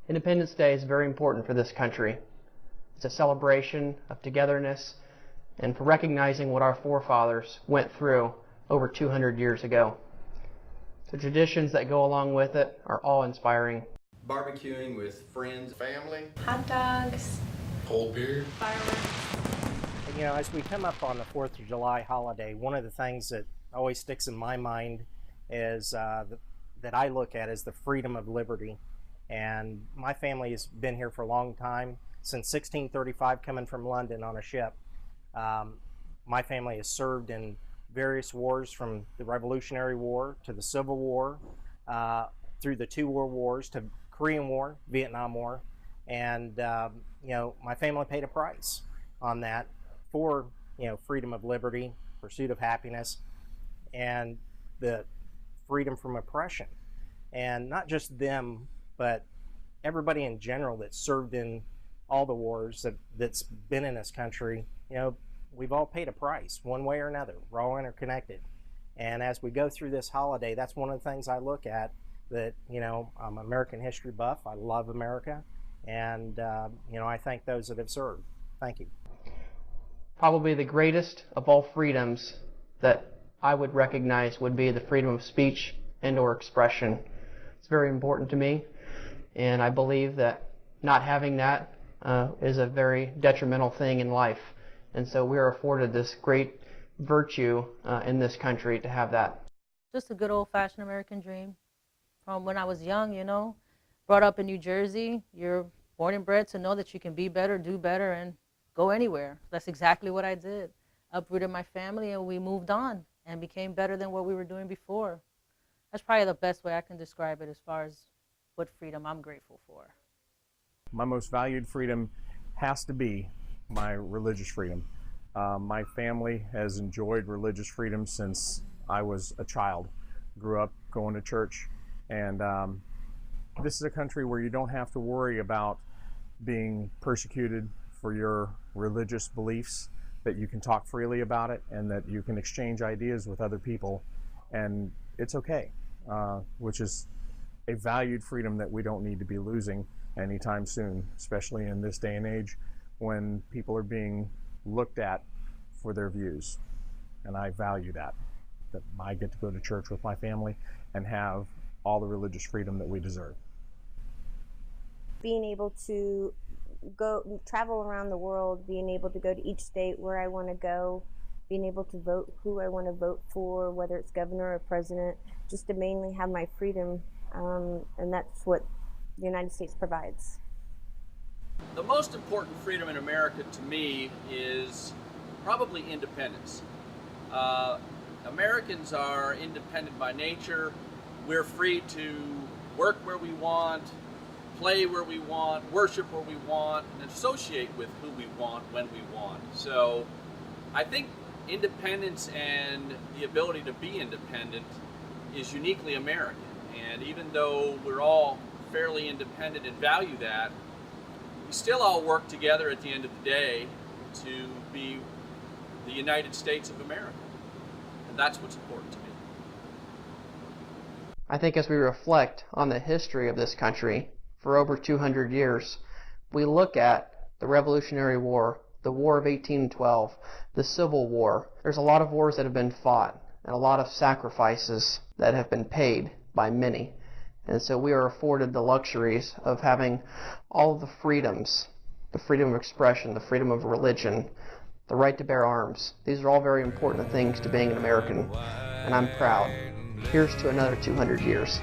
Independence Day is very important for this country. It's a celebration of togetherness and for recognizing what our forefathers went through over 200 years ago. The traditions that go along with it are awe-inspiring. Barbecuing with friends, family, hot dogs, cold beer, fireworks. You know, as we come up on the 4th of July holiday, one of the things that always sticks in my mind is that I look at is the freedom of liberty. And my family has been here for a long time, since 1635, coming from London on a ship. My family has served in various wars, from the Revolutionary War to the Civil War, through the 2 world wars to Korean War, Vietnam War. And, you know, my family paid a price on that for, you know, freedom of liberty, pursuit of happiness, and the freedom from oppression. And not just them, but everybody in general that served in all the wars that's been in this country. You know, we've all paid a price one way or another. We're all interconnected. And as we go through this holiday, that's one of the things I look at, that, you know, I'm an American history buff. I love America. And, you know, I thank those that have served. Thank you. Probably the greatest of all freedoms that I would recognize would be the freedom of speech and or expression. It's very important to me, and I believe that not having that is a very detrimental thing in life. And so we are afforded this great virtue in this country to have that. Just a good old-fashioned American dream. From when I was young, you know, brought up in New Jersey, you're born and bred to know that you can be better, do better, and go anywhere. That's exactly what I did. Uprooted my family, and we moved on and became better than what we were doing before. That's probably the best way I can describe it as far as what freedom I'm grateful for. My most valued freedom has to be my religious freedom. My family has enjoyed religious freedom since I was a child. Grew up going to church, and this is a country where you don't have to worry about being persecuted for your religious beliefs, that you can talk freely about it and that you can exchange ideas with other people, and it's okay, which is a valued freedom that we don't need to be losing anytime soon, especially in this day and age when people are being looked at for their views. And I value that I get to go to church with my family and have all the religious freedom that we deserve. Being able to go travel around the world, being able to go to each state where I want to go, being able to vote who I want to vote for, whether it's governor or president, just to mainly have my freedom, and that's what the United States provides. The most important freedom in America to me is probably independence. Americans are independent by nature. We're free to work where we want, play where we want, worship where we want, and associate with who we want when we want. So I think independence and the ability to be independent is uniquely American. And even though we're all fairly independent and value that, we still all work together at the end of the day to be the United States of America. And that's what's important to me. I think as we reflect on the history of this country for over 200 years, we look at the Revolutionary War, the War of 1812, the Civil War. There's a lot of wars that have been fought and a lot of sacrifices that have been paid by many. And so we are afforded the luxuries of having all of the freedoms, the freedom of expression, the freedom of religion, the right to bear arms. These are all very important things to being an American, and I'm proud. Here's to another 200 years.